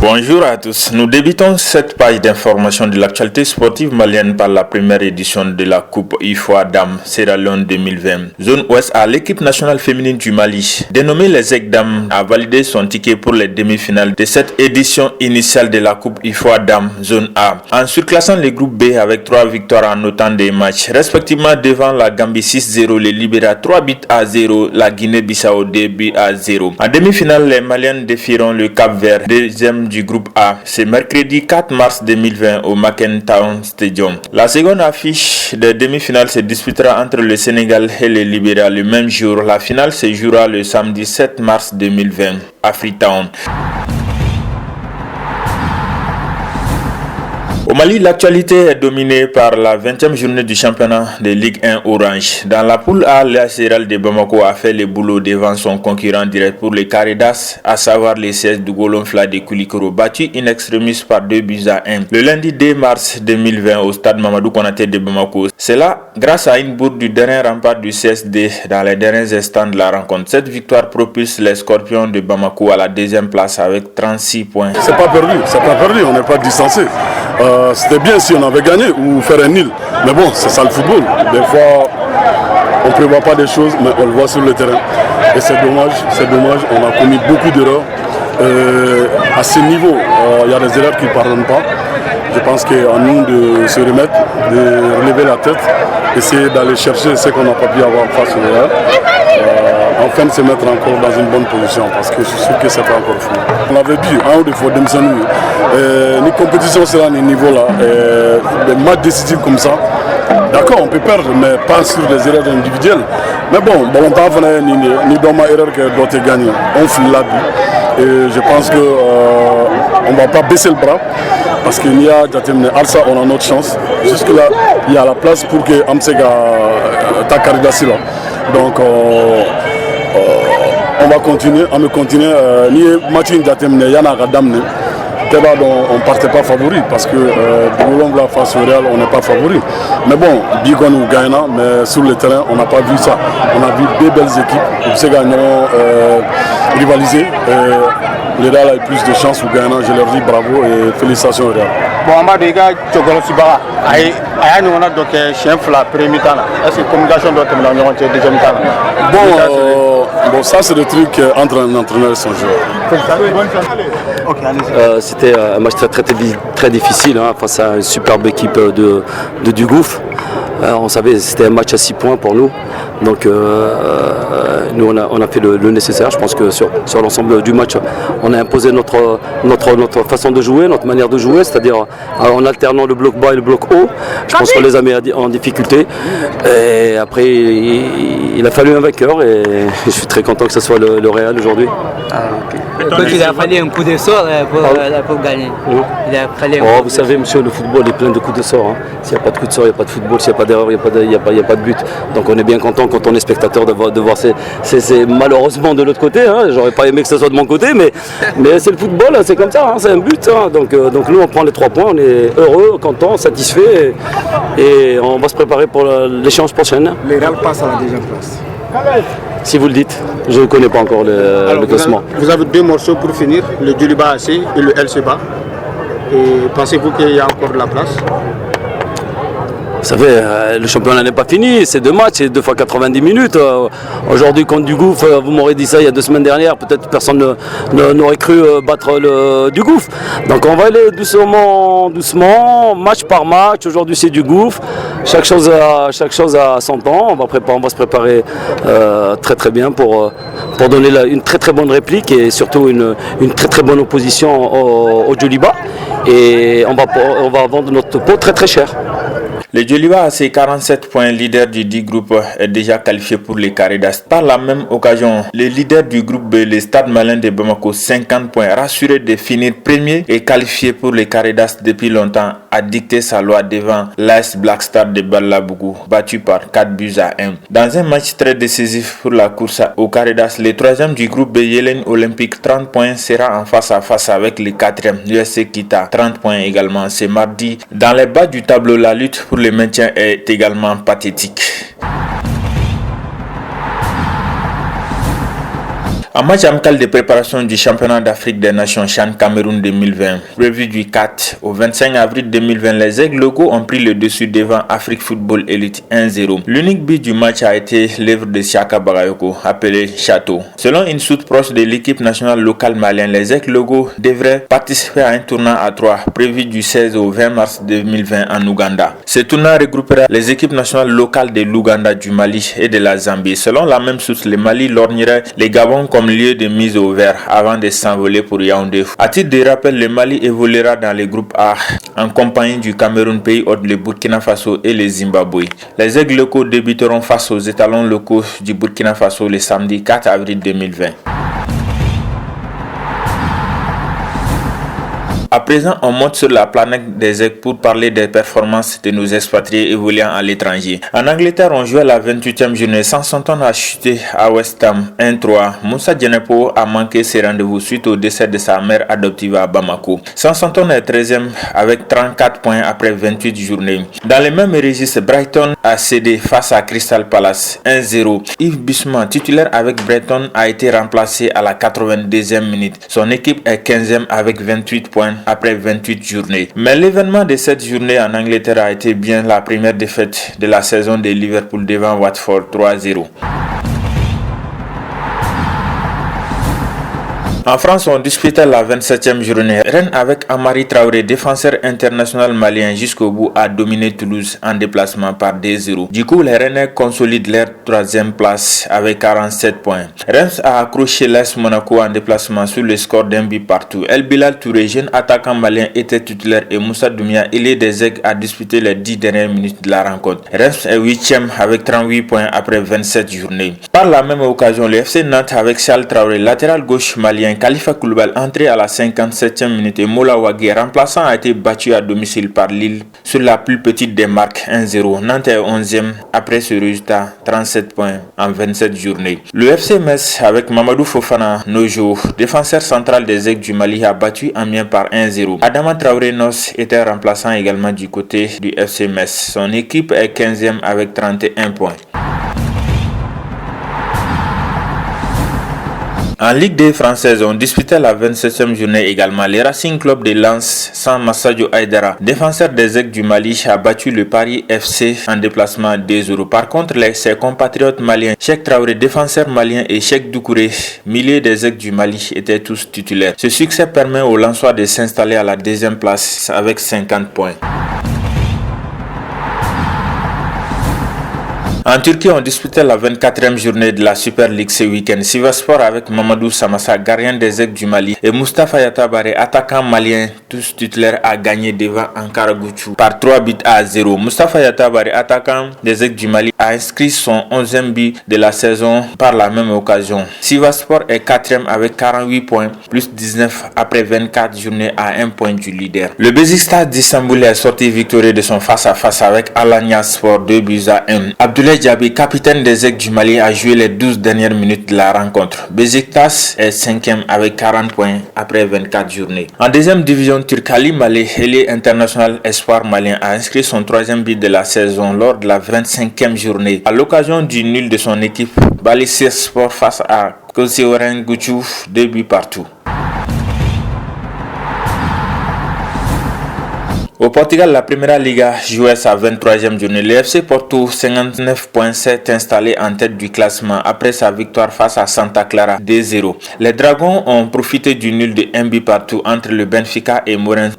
Bonjour à tous. Nous débutons cette page d'information de l'actualité sportive malienne par la première édition de la Coupe IFOA Dames Sierra Leone 2020. Zone Ouest A, l'équipe nationale féminine du Mali, dénommée les Aigles Dames, a validé son ticket pour les demi-finales de cette édition initiale de la Coupe IFOA Dames Zone A, en surclassant le groupe B avec 3 victoires en autant des matchs, respectivement devant la Gambie 6-0, le Libéria 3-0, la Guinée-Bissau 2-0. En demi-finale, les Maliennes défieront le Cap-Vert, deuxième du groupe A. C'est mercredi 4 mars 2020 au Macken Town Stadium. La seconde affiche des demi-finales se disputera entre le Sénégal et le Libéria le même jour. La finale se jouera le samedi 7 mars 2020 à Freetown. Au Mali, l'actualité est dominée par la 20e journée du championnat de Ligue 1 Orange. Dans la poule A, l'AS Real de Bamako a fait le boulot devant son concurrent direct pour les Caridas, à savoir les CS du Golonfla de Koulikoro, battu in extremis par 2-1. Le lundi 2 mars 2020 au stade Mamadou Konaté de Bamako. C'est là, grâce à une bourde du dernier rempart du CSD dans les derniers instants de la rencontre. Cette victoire propulse les Scorpions de Bamako à la deuxième place avec 36 points. C'est pas perdu, on n'est pas distancé. C'était bien si on avait gagné ou faire un nil. Mais bon, c'est ça le football. Des fois, on ne prévoit pas des choses, mais on le voit sur le terrain. Et c'est dommage. On a commis beaucoup d'erreurs. À ce niveau, il y a des erreurs qui ne pardonnent pas. Je pense qu'à nous de se remettre, de relever la tête, essayer d'aller chercher ce qu'on n'a pas pu avoir face au Real. Enfin de se mettre encore dans une bonne position parce que je suis sûr que c'est pas encore fini. On l'avait dit, des fois, les compétitions sera à ce niveau-là. Des matchs décisifs comme ça, d'accord, on peut perdre, mais pas sur des erreurs individuelles. Mais bon, ni dans ma erreur que doit gagner. On file la vie. Et je pense qu'on ne va pas baisser le bras. Parce qu'il y a Alsa, on a notre chance. Jusque-là, il y a la place pour que Amsega Takaridasi là. Donc, on va continuer. On Ni Martin Datemne, Yana Gadamne. On ne partait pas favori parce que de face au Real, on n'est pas favori. Mais bon, Bigon ou Gaïna, mais sur le terrain, on n'a pas vu ça. On a vu deux belles équipes. Ces gars ont rivalisé. Le Real a eu plus de chance ou Gaïna, je leur dis bravo et félicitations au Real. Bon, on va dire que on a donc chien la première temps. Est-ce que la communication doit être dans le deuxième temps? Bon, ça c'est le truc entre un entraîneur et son joueur. C'était un match très difficile face à une superbe équipe de Dugouf. On savait que c'était un match à 6 points pour nous. Donc nous on a fait le nécessaire. Je pense que sur l'ensemble du match, on a imposé notre façon de jouer, notre manière de jouer, c'est-à-dire en alternant le bloc bas et le bloc haut. Je pense qu'on les a mis en difficulté. Et après, il a fallu un vainqueur et je suis très content que ce soit le Real aujourd'hui. Donc il a fallu un coup de sort pour gagner. Vous savez, monsieur, le football est plein de coups de sort. S'il n'y a pas de coup de sort, il n'y a pas de football. S'il n'y a pas d'erreur, il n'y a pas de but. Donc on est bien content quand on est spectateur de voir c'est malheureusement de l'autre côté. J'aurais pas aimé que ce soit de mon côté, mais c'est le football, c'est comme ça, c'est un but. Donc nous on prend les 3 points, on est heureux, content, satisfait et on va se préparer pour l'échéance prochaine. Le Real passe à la deuxième place. Si vous le dites, je ne connais pas encore le classement. Vous avez 2 morceaux pour finir, le Djoliba AC et le LCBA. Et pensez-vous qu'il y a encore de la place? Vous savez, le championnat n'est pas fini, c'est 2 matchs, c'est 2 fois 90 minutes. Aujourd'hui contre Dugouf, vous m'aurez dit ça il y a 2 semaines dernières, peut-être personne n'aurait cru battre le Dugouf. Donc on va aller doucement, match par match. Aujourd'hui c'est Dugouf, chaque chose a son temps. On va se préparer très bien pour donner une très bonne réplique et surtout une très bonne opposition au Djoliba. Et on va vendre notre peau très cher. Le Djoliba, à ses 47 points, leader du 10 groupe, est déjà qualifié pour les Caridas. Par la même occasion, le leader du groupe B, le Stade Malien de Bamako, 50 points, rassuré de finir premier et qualifié pour les Caridas depuis longtemps, a dicté sa loi devant l'AS Black Star de Balabougou, battu par 4-1. Dans un match très décisif pour la course aux Caridas, le 3e du groupe B, Yelen Olympique, 30 points, sera en face à face avec le 4e, l'USC Kita, 30 points également. C'est mardi. Dans les bas du tableau, la lutte pour le maintien est également pathétique. En match amical de préparation du championnat d'Afrique des Nations CHAN Cameroun 2020, prévu du 4 au 25 avril 2020, les Aigles locaux ont pris le dessus devant Afrique Football Elite 1-0. L'unique but du match a été l'œuvre de Siaka Bagayoko, appelé Château. Selon une source proche de l'équipe nationale locale malienne, les Aigles locaux devraient participer à un tournoi à 3 prévu du 16 au 20 mars 2020 en Ouganda. Ce tournoi regroupera les équipes nationales locales de l'Ouganda, du Mali et de la Zambie. Selon la même source, le Mali lorgnerait les Gabon comme lieu de mise au vert avant de s'envoler pour Yaoundé. À titre de rappel, le Mali évoluera dans le groupe A en compagnie du Cameroun, pays hôte, le Burkina Faso et le Zimbabwe. Les Aigles locaux débuteront face aux étalons locaux du Burkina Faso le samedi 4 avril 2020. À présent, on monte sur la planète des Aigles pour parler des performances de nos expatriés évoluant à l'étranger. En Angleterre, on jouait la 28e journée. Southampton a chuté à West Ham 1-3. Moussa Djenepo a manqué ses rendez-vous suite au décès de sa mère adoptive à Bamako. Southampton est 13e avec 34 points après 28 journées. Dans le même registre, Brighton a cédé face à Crystal Palace 1-0. Yves Bissouma, titulaire avec Brighton, a été remplacé à la 82e minute. Son équipe est 15e avec 28 points après 28 journées. Mais l'événement de cette journée en Angleterre a été bien la première défaite de la saison de Liverpool devant Watford 3-0. En France, on disputait la 27e journée. Rennes avec Amari Traoré, défenseur international malien, jusqu'au bout a dominé Toulouse en déplacement par 2-0. Du coup, les Rennais consolident leur 3e place avec 47 points. Reims a accroché l'AS Monaco en déplacement sur le score d'un but partout. El Bilal Touré, jeune attaquant malien, était titulaire et Moussa Doumia, ailier des Aigles, a disputé les 10 dernières minutes de la rencontre. Reims est 8e avec 38 points après 27 journées. Par la même occasion, le FC Nantes avec Charles Traoré, latéral gauche malien, Khalifa Koulibaly, entré à la 57e minute, et Mola Wagui, remplaçant, a été battu à domicile par Lille sur la plus petite des marques 1-0. Nantes est 11e après ce résultat, 37 points en 27 journées. Le FC Metz avec Mamadou Fofana Nojo, défenseur central des Aigles du Mali, a battu Amiens par 1-0. Adama Traoré Nos était remplaçant également du côté du FC Metz. Son équipe est 15e avec 31 points. En Ligue 2 française, on disputait la 27e journée également. Le Racing Club de Lens, sans Massadio Aïdara, défenseur des Aigles du Mali, a battu le Paris FC en déplacement 2-0. Par contre, ses compatriotes maliens, Cheikh Traoré, défenseur malien, et Cheikh Doucouré, milieu des Aigles du Mali, étaient tous titulaires. Ce succès permet aux Lensois de s'installer à la 2e place avec 50 points. En Turquie, on disputait la 24e journée de la Super League ce week-end. Sivasspor avec Mamadou Samassa, gardien des Aigles du Mali, et Moustapha Yatabare, attaquant malien, tous titulaires, a gagné devant Ankara Gucci par 3-0. Moustapha Yatabare, attaquant des Aigles du Mali, a inscrit son 11e but de la saison par la même occasion. Sivasspor est 4e avec 48 points, plus 19 après 24 journées à 1 point du leader. Le Beşiktaş d'Istanbul est sorti victorieux de son face-à-face avec Alanya Sport 2-1. Abdoulaye Diaby, capitaine des Aigles du Mali, a joué les 12 dernières minutes de la rencontre. Beşiktaş est 5e avec 40 points après 24 journées. En deuxième division turque, Ali Maleh, ailier international espoir malien, a inscrit son 3e but de la saison lors de la 25e journée. À l'occasion du nul de son équipe, Balıkesirspor face à Kızılören Gucci, 2 buts partout. Au Portugal, la Primeira Liga jouait sa 23e journée. Le FC Porto, 59 points, s'est installé en tête du classement après sa victoire face à Santa Clara 2-0. Les Dragons ont profité du nul de 1 but partout entre le Benfica et Moreirense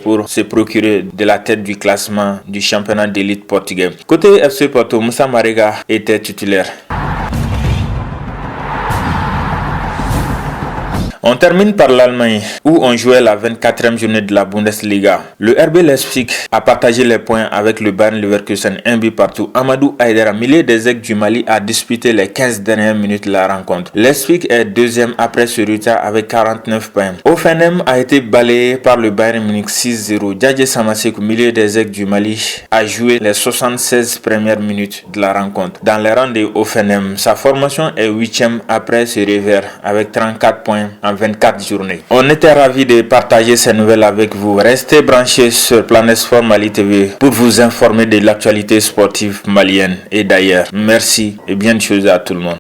pour se procurer de la tête du classement du championnat d'élite portugais. Côté FC Porto, Moussa Marega était titulaire. On termine par l'Allemagne où on jouait la 24e journée de la Bundesliga. Le RB Leipzig a partagé les points avec le Bayern Leverkusen, 1 but partout. Amadou Aïdara, milieu des Aigles du Mali, a disputé les 15 dernières minutes de la rencontre. Leipzig est 2e après ce retard avec 49 points. Hoffenheim a été balayé par le Bayern Munich 6-0. Djadje Samasekou, milieu des Aigles du Mali, a joué les 76 premières minutes de la rencontre. Dans les rangs de Hoffenheim, sa formation est 8e après ce revers avec 34 points en 24 journées. On était ravis de partager ces nouvelles avec vous. Restez branchés sur Planet Sport Mali TV pour vous informer de l'actualité sportive malienne et d'ailleurs. Merci et bien de choses à tout le monde.